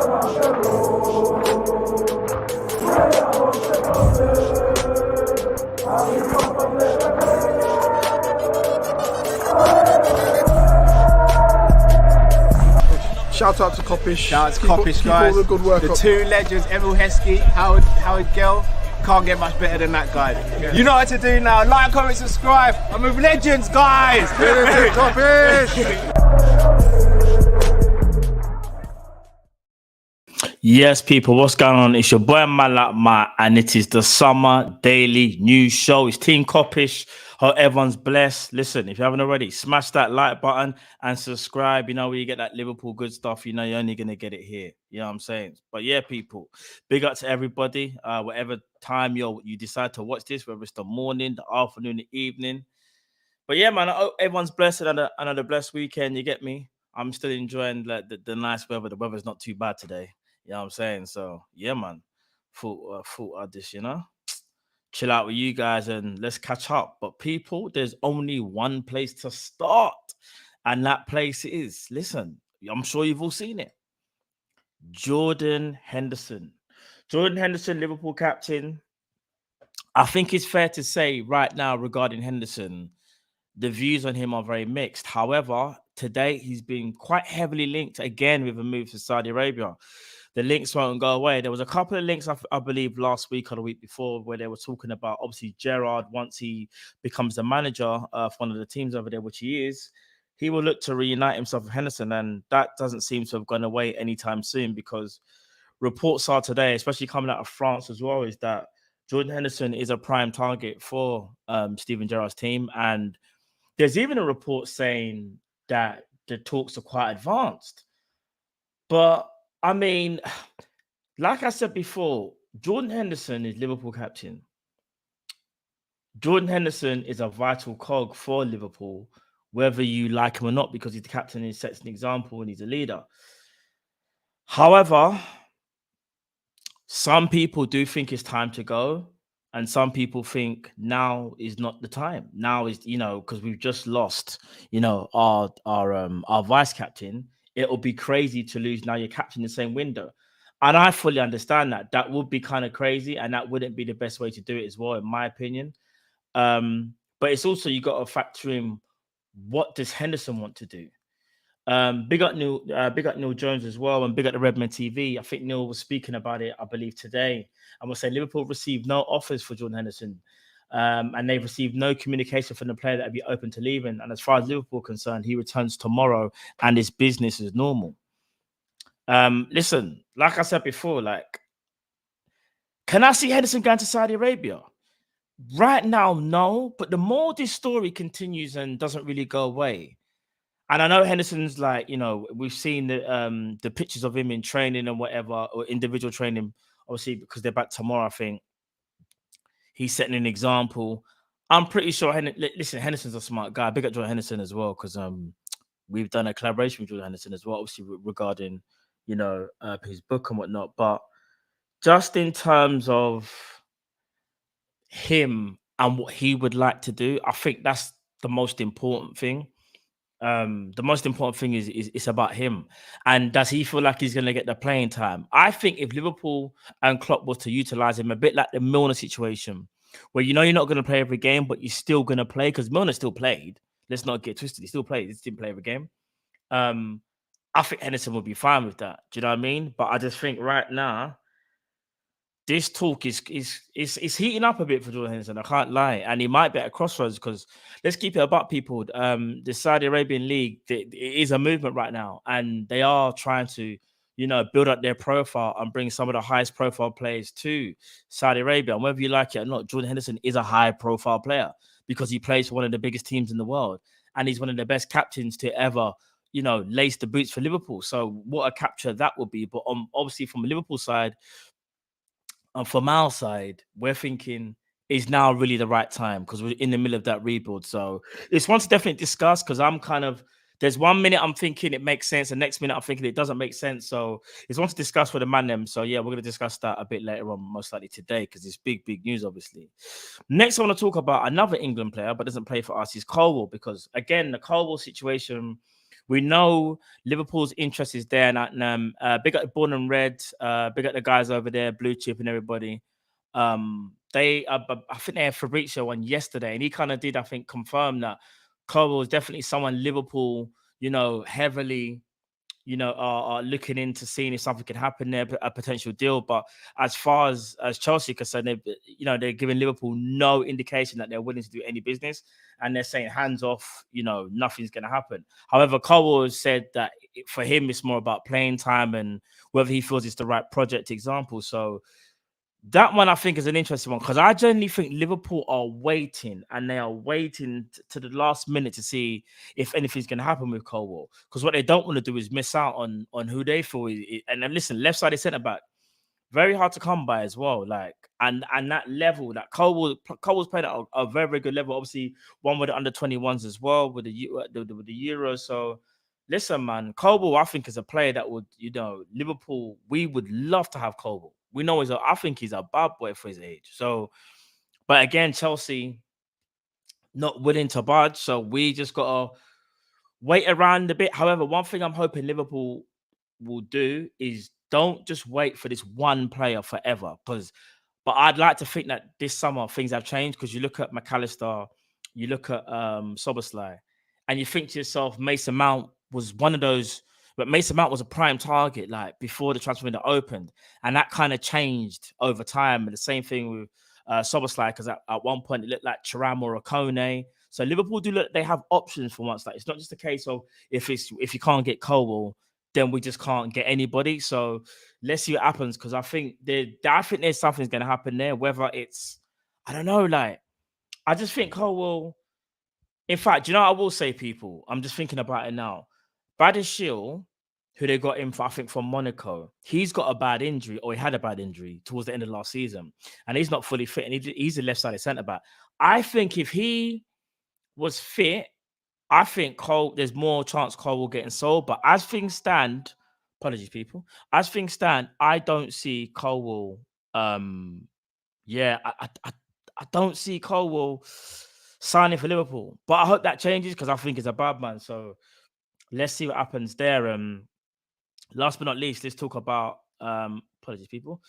Shout out to Kopish. Shout out to Kop-Ish, guys. All the good work the up. two legends, Emil Heskey, Howard Gill. Can't get much better than that, guys. Yeah. You know what to do now. Like, comment, subscribe. I'm with legends, guys. Kopish. Yes, people, what's going on? It's your boy Malak, and it is the summer daily news show. It's Team Kop-Ish. Hope everyone's blessed. Listen, if you haven't already, smash that like button and subscribe. You know, where you get that Liverpool good stuff, you know, you're only going to get it here. You know what I'm saying? But yeah, people, big up to everybody. Whatever time you decide to watch this, whether it's the morning, the afternoon, the evening. But yeah, man, I hope everyone's blessed and another blessed weekend. You get me? I'm still enjoying like the nice weather. The weather's not too bad today. You know what I'm saying? So yeah, man, thought I'd just, you know, chill out with you guys and let's catch up. But people, there's only one place to start, and that place is, listen, I'm sure you've all seen it. Jordan Henderson. Jordan Henderson, Liverpool captain. I think it's fair to say right now regarding Henderson, the views on him are very mixed. However, today he's been quite heavily linked again with a move to Saudi Arabia. The links won't go away. There was a couple of links, I believe, last week or the week before, where they were talking about, obviously, Gerrard, once he becomes the manager for one of the teams over there, which he is, he will look to reunite himself with Henderson. And that doesn't seem to have gone away anytime soon, because reports are today, especially coming out of France as well, is that Jordan Henderson is a prime target for Steven Gerrard's team. And there's even a report saying that the talks are quite advanced. But I mean, like I said before, Jordan Henderson is Liverpool captain. Jordan Henderson is a vital cog for Liverpool, whether you like him or not, because he's the captain and he sets an example and he's a leader. However, some people do think it's time to go, and some people think now is not the time. Now is, you know, because we've just lost, you know, our vice captain. It'll be crazy to lose now your captain in the same window. And I fully understand that. That would be kind of crazy, and that wouldn't be the best way to do it as well, in my opinion. But it's also, you got to factor in, what does Henderson want to do? Big up Neil Jones as well, and big up the Redmen TV. I think Neil was speaking about it, I believe, today. And we'll say Liverpool received no offers for Jordan Henderson. And they've received no communication from the player that would be open to leaving. And as far as Liverpool are concerned, he returns tomorrow and his business is normal. Listen, like I said before, like, can I see Henderson going to Saudi Arabia? Right now, no. But the more this story continues and doesn't really go away, and I know Henderson's like, you know, we've seen the pictures of him in training and whatever, or individual training, obviously, because they're back tomorrow, I think. He's setting an example. I'm pretty sure, listen, Henderson's a smart guy. Big up Jordan Henderson as well, because we've done a collaboration with Jordan Henderson as well, obviously, regarding, you know, his book and whatnot. But just in terms of him and what he would like to do, I think that's the most important thing. The most important thing is it's about him, and does he feel like he's going to get the playing time? I think if Liverpool and Klopp was to utilize him a bit like the Milner situation, where you know you're not going to play every game, but you're still going to play, because Milner still played. Let's not get twisted. He still played. He didn't play every game. I think Henderson would be fine with that. Do you know what I mean? But I just think right now, this talk is heating up a bit for Jordan Henderson. I can't lie, and he might be at a crossroads, because let's keep it about, people. The Saudi Arabian League, it is a movement right now, and they are trying to, you know, build up their profile and bring some of the highest profile players to Saudi Arabia. And whether you like it or not, Jordan Henderson is a high profile player because he plays for one of the biggest teams in the world, and he's one of the best captains to ever, you know, lace the boots for Liverpool. So what a capture that would be. But obviously from the Liverpool side, and from our side, we're thinking, is now really the right time, because we're in the middle of that rebuild. So it's one to definitely discuss, because I'm kind of, there's 1 minute I'm thinking it makes sense, the next minute I'm thinking it doesn't make sense. So it's one to discuss with the man them. So yeah, we're going to discuss that a bit later on, most likely today, because it's big news, obviously. Next, I want to talk about another England player, but doesn't play for us, is Colwill, because again, the Colwill situation We know Liverpool's interest is there, and big up the Born and Red, big up the guys over there, Blue Chip and everybody. I think they had Fabrizio on yesterday, and he kind of did, I think, confirm that Colwill is definitely someone Liverpool, heavily, are looking into seeing if something can happen there, a potential deal. But as far as Chelsea are concerned, they're giving Liverpool no indication that they're willing to do any business, and they're saying hands off, nothing's going to happen. However, Colwill has said that for him, it's more about playing time and whether he feels it's the right project example. So that one I think is an interesting one, because I genuinely think Liverpool are waiting, and they are waiting to the last minute to see if anything's going to happen with Colwill. Because what they don't want to do is miss out on who they feel is. And then listen, left-sided centre back, very hard to come by as well. Like, and that level that Colwill's played at a very, very good level. Obviously, one with the under-21s as well with the Euros. So listen, man, Colwill I think is a player that would, Liverpool, we would love to have Colwill. We know I think he's a bad boy for his age. So, but again, Chelsea not willing to budge. So we just gotta wait around a bit. However, one thing I'm hoping Liverpool will do is don't just wait for this one player forever. But I'd like to think that this summer things have changed, because you look at McAllister, you look at Szoboszlai, and you think to yourself, Mason Mount was one of those. But Mason Mount was a prime target, like, before the transfer window opened. And that kind of changed over time. And the same thing with Szoboszlai, because at one point it looked like Thuram or Kone. So Liverpool do look, they have options for once. Like, it's not just a case of if you can't get Colwill, then we just can't get anybody. So let's see what happens, because I think there's something's going to happen there. Whether it's, I don't know, like, I just think Colwill. In fact, I will say, people, I'm just thinking about it now. Badiashile, who they got in for, I think, from Monaco, he's got a bad injury, or he had a bad injury towards the end of last season, and he's not fully fit, and he's a left-sided centre-back. I think if he was fit, I think there's more chance Colwill getting sold. But as things stand, apologies, people, as things stand, I don't see Colwill. I don't see Colwill signing for Liverpool. But I hope that changes, because I think he's a bad man. So let's see what happens there. Last but not least, let's talk about apologies, people.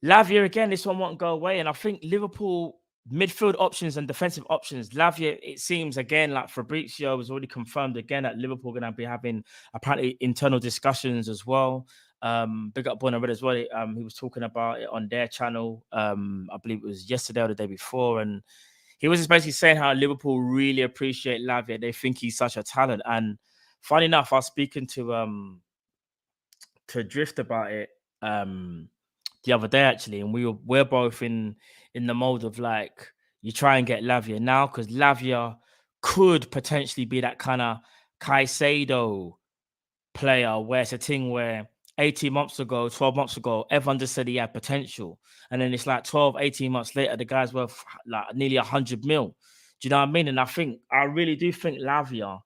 Lavia again. This one won't go away, and I think Liverpool midfield options and defensive options. Lavia, it seems again like Fabrizio was already confirmed again that Liverpool are going to be having apparently internal discussions as well. Big up Born and Red as well. He was talking about it on their channel. I believe it was yesterday or the day before, and he was just basically saying how Liverpool really appreciate Lavia. They think he's such a talent. And funny enough, I was speaking to Drift about it the other day, actually, and we're both in the mode of, like, you try and get Lavia now, because Lavia could potentially be that kind of Caicedo player, where it's a thing where 18 months ago, 12 months ago, everyone just said he had potential. And then it's like 12, 18 months later, the guy's worth like nearly 100 mil. Do you know what I mean? And I really do think Lavia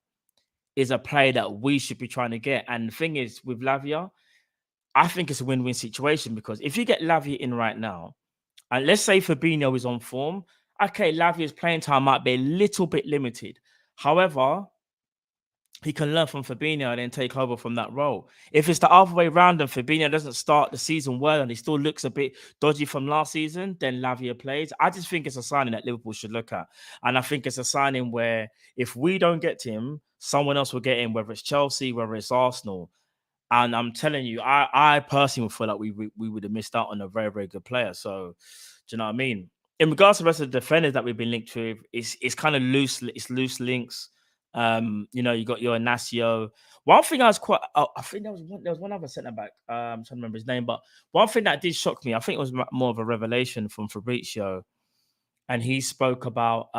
is a player that we should be trying to get. And the thing is, with Lavia, I think it's a win-win situation, because if you get Lavia in right now, and let's say Fabinho is on form, okay, Lavia's playing time might be a little bit limited. However, he can learn from Fabinho and then take over from that role. If it's the other way around and Fabinho doesn't start the season well and he still looks a bit dodgy from last season, then Lavia plays. I just think it's a signing that Liverpool should look at. And I think it's a signing where if we don't get him, someone else will get him, whether it's Chelsea, whether it's Arsenal. And I'm telling you, I personally feel like we would have missed out on a very, very good player. So, do you know what I mean? In regards to the rest of the defenders that we've been linked to, it's kind of loose. It's loose links. You got your Inacio. One thing I was I think there was one other centre back. I'm trying to remember his name, but one thing that did shock me, I think it was more of a revelation from Fabrizio, and he spoke about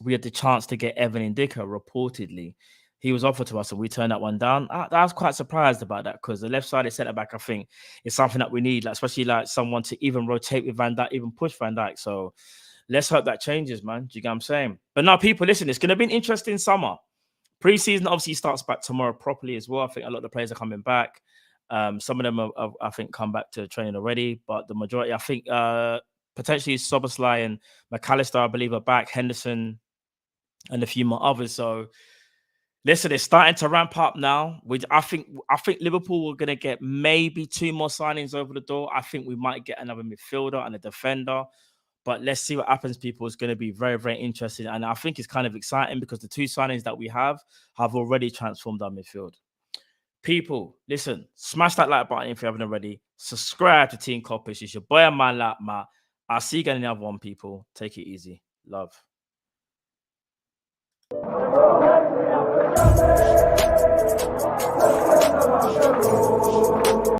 we had the chance to get Evan Ndicka reportedly. He was offered to us, and we turned that one down. I was quite surprised about that, because the left-sided centre-back, I think, is something that we need, like, especially like someone to even rotate with Van Dijk, even push Van Dijk. So let's hope that changes, man. Do you get what I'm saying? But now, people, listen, it's going to be an interesting summer. Pre-season obviously starts back tomorrow properly as well. I think a lot of the players are coming back. Some of them, have, I think, come back to training already, but the majority, I think, potentially Szoboszlai and McAllister, I believe, are back. Henderson and a few more others. So Listen, it's starting to ramp up now. I think Liverpool are going to get maybe 2 more signings over the door. I think we might get another midfielder and a defender. But let's see what happens, people. It's going to be very, very interesting. And I think it's kind of exciting because the 2 signings that we have already transformed our midfield. People, listen, smash that like button if you haven't already. Subscribe to Team Kop-Ish. It's your boy and my lap, Matt. I'll see you again in the other one, people. Take it easy. Love.